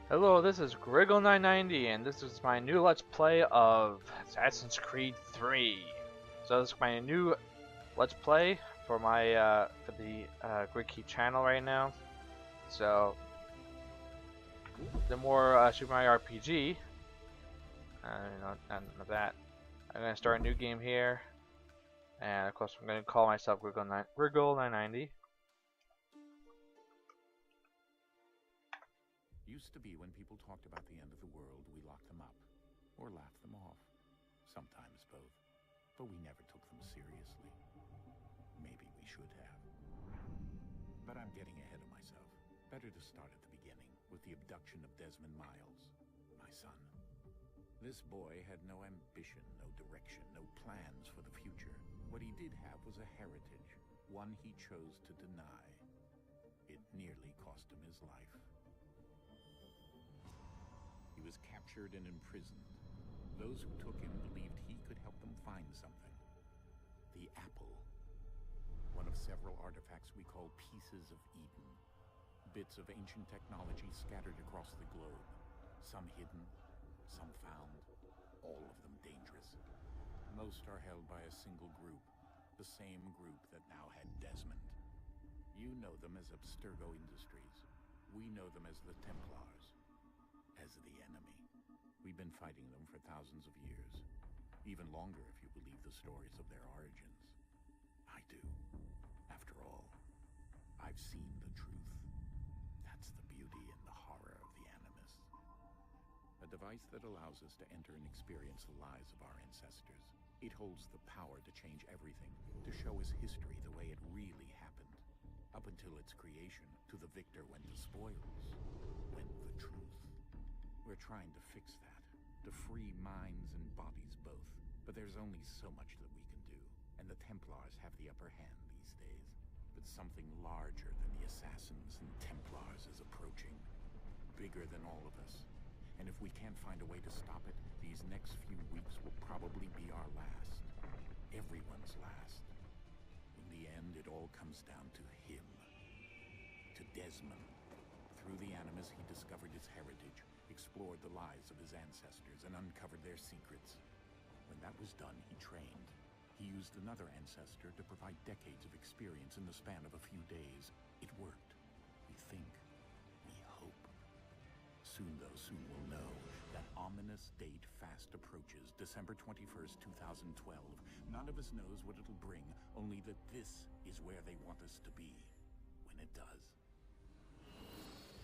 Hello, this is Griggle990, and this is my new Let's Play of Assassin's Creed 3. So this is my new Let's Play for my for the GridKey channel right now. So the more Super Mario RPG, none of that. I'm gonna start a new game here, and of course I'm gonna call myself Griggle990. Used to be when people talked about the end of the world, we locked them up. Or laughed them off. Sometimes both. But we never took them seriously. Maybe we should have. But I'm getting ahead of myself. Better to start at the beginning, with the abduction of Desmond Miles, my son. This boy had no ambition, no direction, no plans for the future. What he did have was a heritage, one he chose to deny. It nearly cost him his life. He was captured and imprisoned. Those who took him believed he could help them find something. The apple. One of several artifacts we call Pieces of Eden. Bits of ancient technology scattered across the globe. Some hidden, some found, all of them dangerous. Most are held by a single group, the same group that now had Desmond. You know them as Abstergo Industries. We know them as the Templars. As the enemy. We've been fighting them for thousands of years. Even longer if you believe the stories of their origins. I do. After all, I've seen the truth. That's the beauty and the horror of the Animus. A device that allows us to enter and experience the lives of our ancestors. It holds the power to change everything, to show us history the way it really happened. Up until its creation, to the victor went the spoils, went the truth. We're trying to fix that, to free minds and bodies both. But there's only so much that we can do, and the Templars have the upper hand these days. But something larger than the Assassins and Templars is approaching, bigger than all of us. And if we can't find a way to stop it, these next few weeks will probably be our last. Everyone's last. In the end, it all comes down to him. To Desmond. Through the Animus, he discovered his heritage, explored the lives of his ancestors, and uncovered their secrets. When that was done, he trained. He used another ancestor to provide decades of experience in the span of a few days. It worked. We think. We hope. Soon we'll know. That ominous date fast approaches, December 21st, 2012. None of us knows what it'll bring, only that this is where they want us to be. When it does.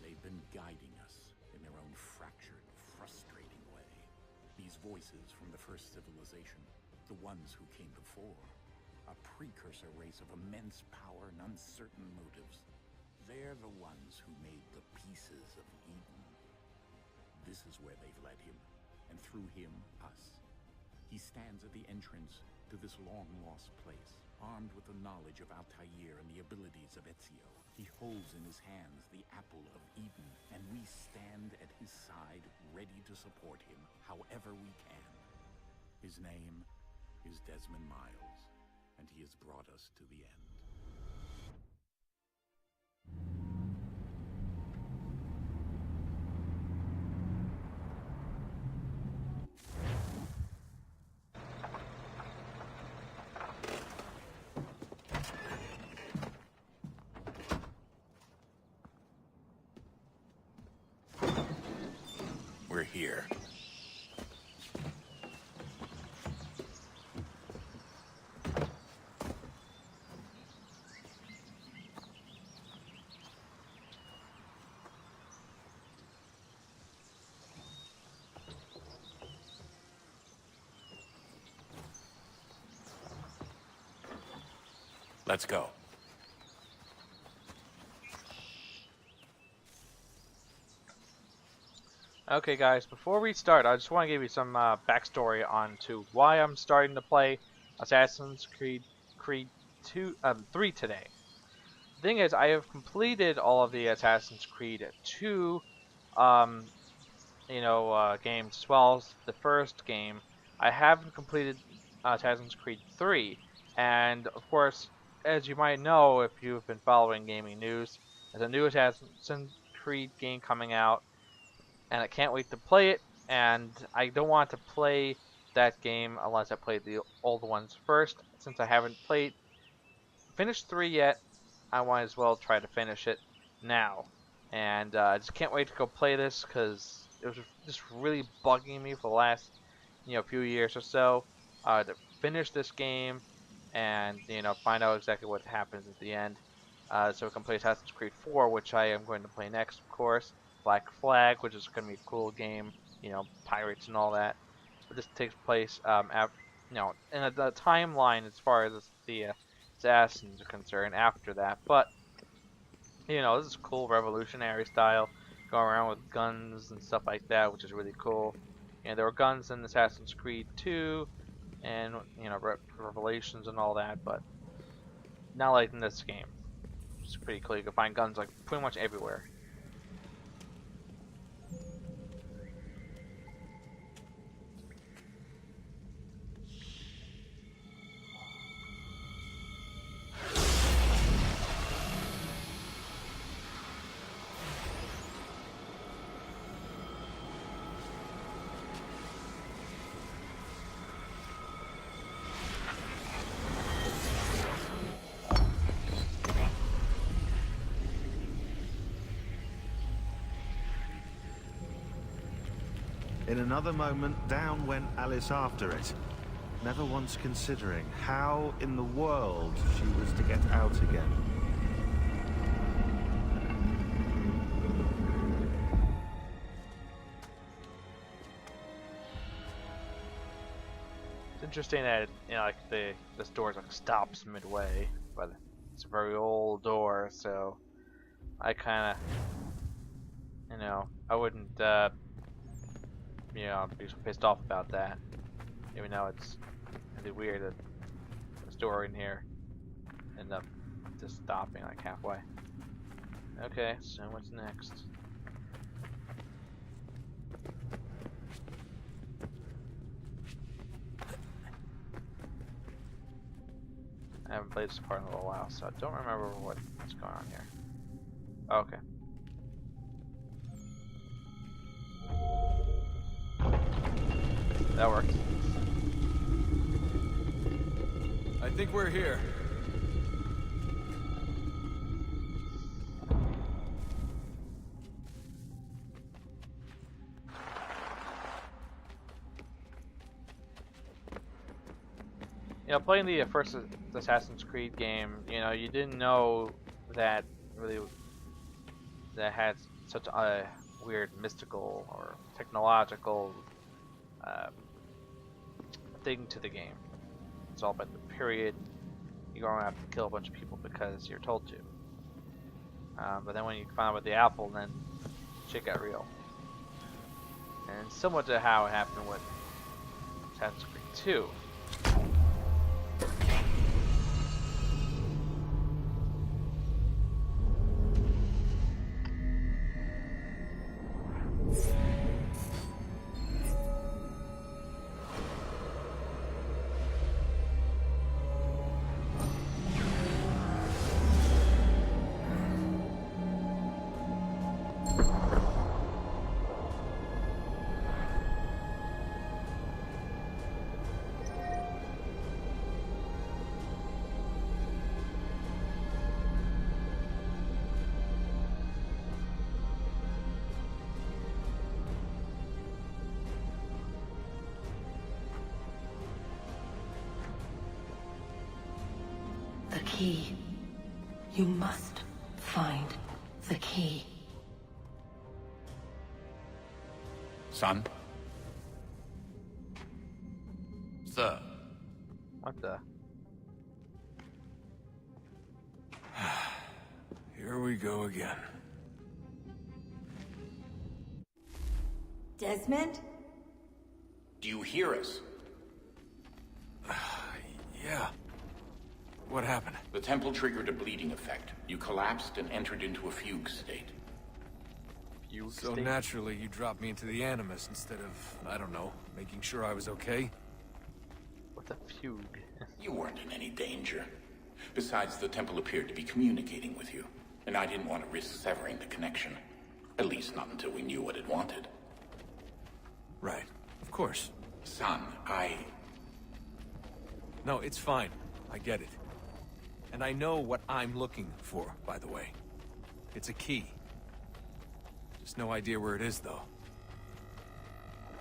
They've been guiding us in their own fractured, frustrating way. These voices from the first civilization, the ones who came before, a precursor race of immense power and uncertain motives. They're the ones who made the Pieces of Eden. This is where they've led him, and through him, us. He stands at the entrance to this long-lost place, armed with the knowledge of Altair and the abilities of Ezio. He holds in his hands the apple of Eden, and we stand at his side, ready to support him however we can. His name is Desmond Miles, and he has brought us to the end. We're here. Let's go. Okay, guys, before we start, I just want to give you some backstory on to why I'm starting to play Assassin's Creed 3 today. The thing is, I have completed all of the Assassin's Creed 2 games as well as the first game. I haven't completed Assassin's Creed 3, and of course, as you might know if you've been following gaming news, there's a new Assassin's Creed game coming out. and I can't wait to play it. And I don't want to play that game unless I play the old ones first. Since I haven't finished 3 yet, I might as well try to finish it now. And I just can't wait to go play this because it was just really bugging me for the last few years or so to finish this game and find out exactly what happens at the end. So we can play Assassin's Creed 4, which I am going to play next, of course. Black Flag, which is going to be a cool game, pirates and all that. But this takes place, in the timeline as far as the assassins are concerned after that. But this is cool, revolutionary style, going around with guns and stuff like that, which is really cool. There were guns in Assassin's Creed 2, and Revelations and all that, but not like in this game. It's pretty cool. You can find guns like pretty much everywhere. In another moment, down went Alice after it, never once considering how in the world she was to get out again. It's interesting that like this door like stops midway, but it's a very old door, so I kind of I wouldn't be so pissed off about that. Even though it's really weird that the door in here ended up just stopping like halfway. Okay, so what's next? I haven't played this part in a little while, so I don't remember what's going on here. Okay. That works. I think we're here. Playing the first Assassin's Creed game, you didn't know that really that had such a weird mystical or technological thing to the game. It's all about the period. You're going to have to kill a bunch of people because you're told to. But then when you find out about the apple, then shit got real. And similar to how it happened with Assassin's Creed 2. The key. You must find the key. Son? Sir. What the? Here we go again. Desmond? Do you hear us? Yeah. What happened? The temple triggered a bleeding effect. You collapsed and entered into a fugue state. Fugue So state? naturally, you dropped me into the Animus instead of, I don't know, making sure I was okay? What's a fugue? You weren't in any danger. Besides, the temple appeared to be communicating with you, and I didn't want to risk severing the connection. At least not until we knew what it wanted. Right. Of course. Son, No, it's fine. I get it. And I know what I'm looking for, by the way. It's a key. Just no idea where it is, though.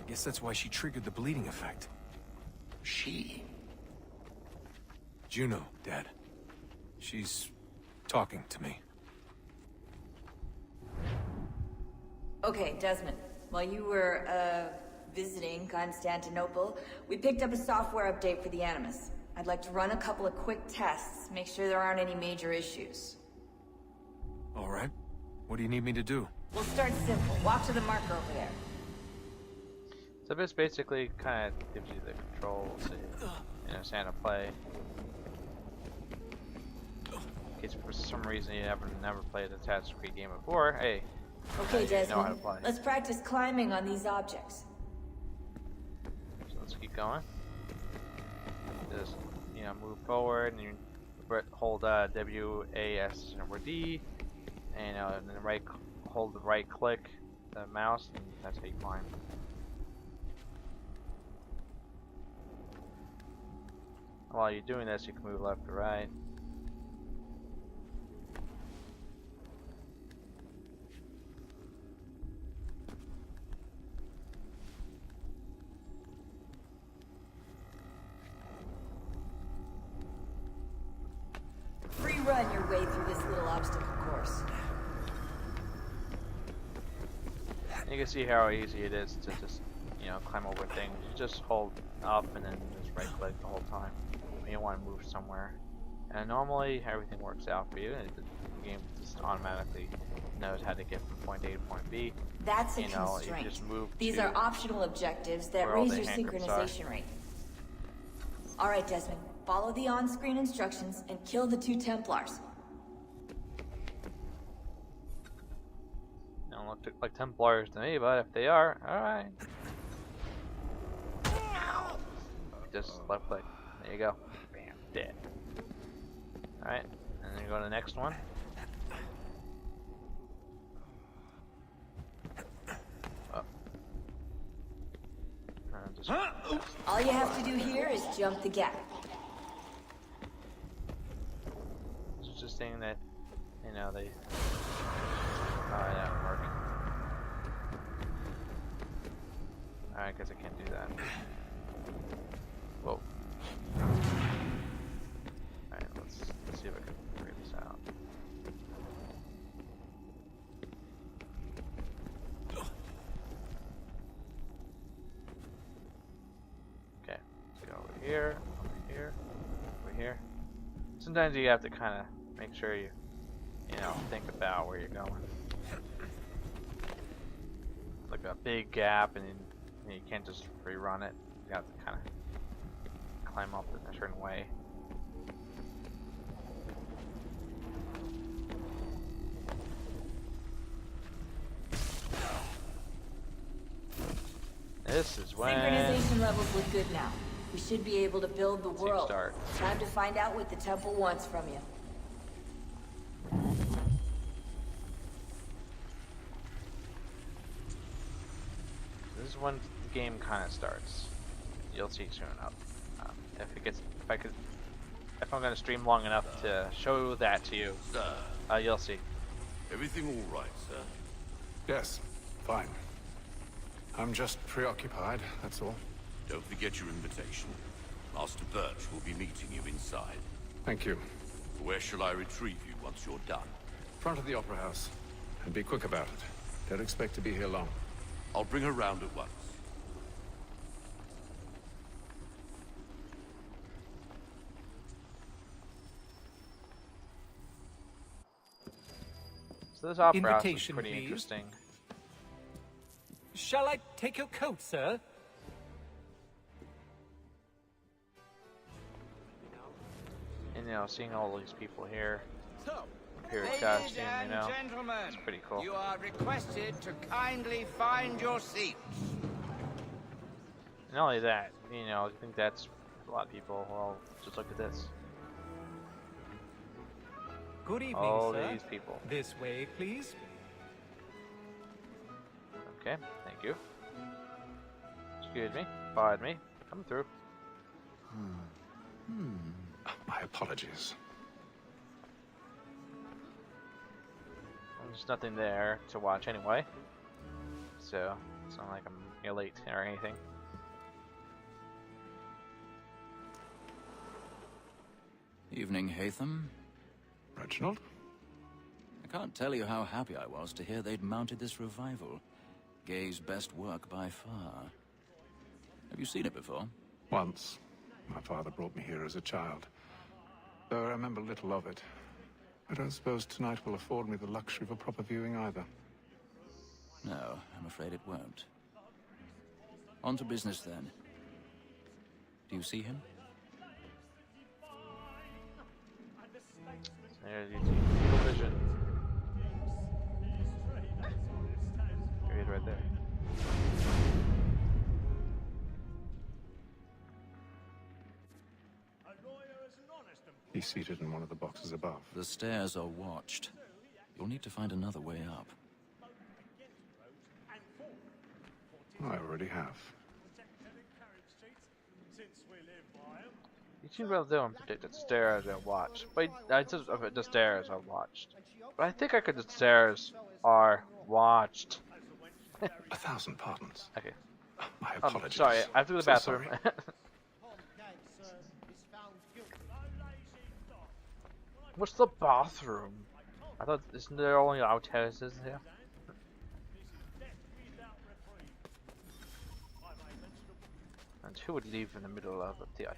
I guess that's why she triggered the bleeding effect. She? Juno, Dad. She's talking to me. Okay, Desmond. While you were, visiting Constantinople, we picked up a software update for the Animus. I'd like to run a couple of quick tests, make sure there aren't any major issues. All right. What do you need me to do? We'll start simple. Walk to the marker over there. So this basically kind of gives you the controls to understand how to play. In case for some reason you never played a Assassin's Creed game before, hey, Okay, you know how to Desmond. play. Let's practice climbing on these objects. So let's keep going. Just move forward, and you hold WAS or D, and then hold the right click the mouse, and that's how you climb. While you're doing this, you can move left to right. Free run your way through this little obstacle course. You can see how easy it is to just, climb over things. You just hold up and then just right click the whole time when you want to move somewhere. And normally everything works out for you, and the game just automatically knows how to get from point A to point B. That's a You constraint. just move These to are optional objectives that where all raise the your hand grips are. synchronization rate. Alright, Desmond. Follow the on-screen instructions and kill the 2 Templars. They don't look like Templars to me, but if they are, alright. Just left click. There you go. Bam. Dead. Alright. And then you go to the next one. Oh. And just All you have to do here is jump the gap. It's just saying that, they. Oh, that didn't work. Alright, I guess I can't do that. Whoa. Alright, let's see if I can figure this out. Okay, let's go over here, over here. Sometimes you have to kind of make sure you think about where you're going. Like a big gap, and you can't just rerun it. You have to kind of climb up in a certain way. This is when Synchronization levels look good now. We should be able to build the world. start. Time to find out what the temple wants from you. this is when the game kind of starts. You'll see soon enough. If I'm gonna stream long enough to show that to you, Sir, you'll see. everything all right, sir? Yes, fine. I'm just preoccupied, that's all. Don't forget your invitation. Master Birch will be meeting you inside. Thank you. Where shall I retrieve you once you're done? Front of the Opera House. And be quick about it. Don't expect to be here long. I'll bring her round at once. So this opera house is Invitation, pretty please. interesting. Shall I take your coat, sir? And seeing all these people here, So, period ladies costume, and gentlemen, it's pretty cool. you are requested to kindly find your seats. And not only that, I think that's a lot of people. Well, just look at this. Good evening, All sir. these people. This way, please. Okay, thank you. Excuse me. Pardon me. Come through. My apologies. There's nothing there to watch anyway. So, it's not like I'm late or anything. Evening, Haytham. Reginald? I can't tell you how happy I was to hear they'd mounted this revival. Gay's best work by far. Have you seen it before? Once. My father brought me here as a child. Though I remember little of it. I don't suppose tonight will afford me the luxury of a proper viewing either. No, I'm afraid it won't. On to business then. Do you see him? There's your vision. There he is right there. He's seated in one of the boxes above. The stairs are watched. You'll need to find another way up. I already have. You seem well to predict the stairs are watched. But I just the stairs are watched. But I think I could the stairs are watched. 1,000 pardons. Okay. My apologies. Sorry, I have to go to the bathroom. What's the bathroom? I thought, isn't there only outhouses here? And who would leave in the middle of a theater?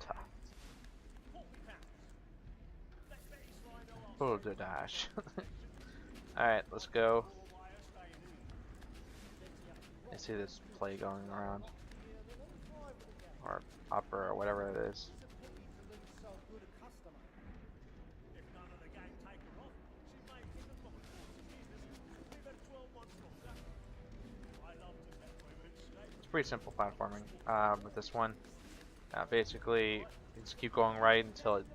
Boulder Dash. Alright, let's go. I see this play going around. Or opera, or whatever it is. Pretty simple platforming with this one. Basically, you just keep going right until it,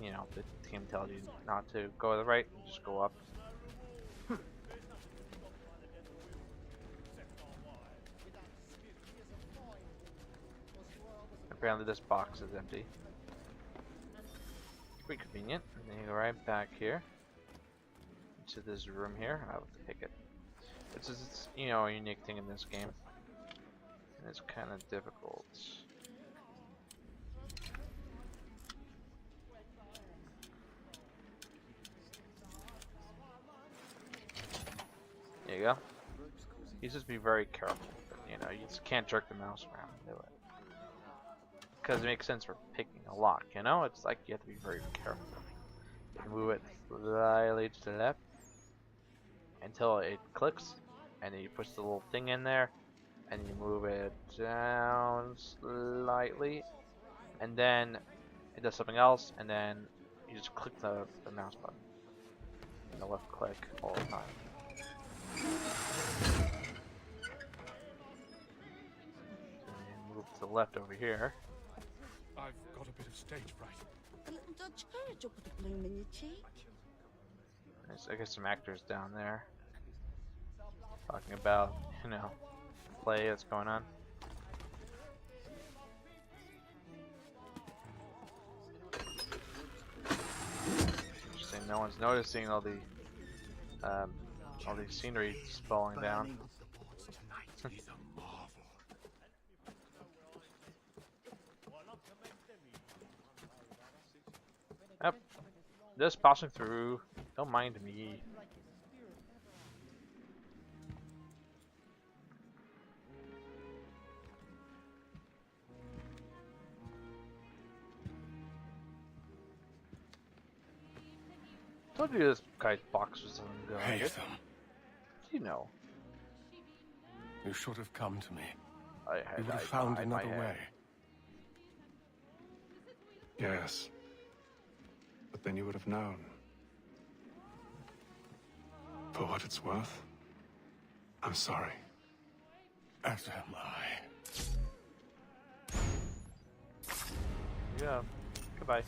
you know, the team tells you not to go to the right. You just go up. Apparently, this box is empty. Pretty convenient. And then you go right back here into this room here. I have to pick it. It's just, you know, a unique thing in this game. And it's kind of difficult. There you go. You just be very careful. You know, you just can't jerk the mouse around and do it. Because it makes sense for picking a lock, you know? It's like you have to be very careful. You move it slightly to the left until it clicks, and then you push the little thing in there. And you move it down slightly, and then it does something else, and then you just click the mouse button and the left click all the time. And move to the left over here. I've got a bit of stage fright. A little Dutch courage will put a bloom in your cheek. There's, I guess, some actors down there talking about, you know, play that's going on. Interesting, no one's noticing all these scenery just falling down. Yep, just passing through. Don't mind me. Told you this guy's box was something good. Haytham. You know. You should have come to me. You would have found another way. Yes. But then you would have known. For what it's worth, I'm sorry. As am I. Yeah. Goodbye.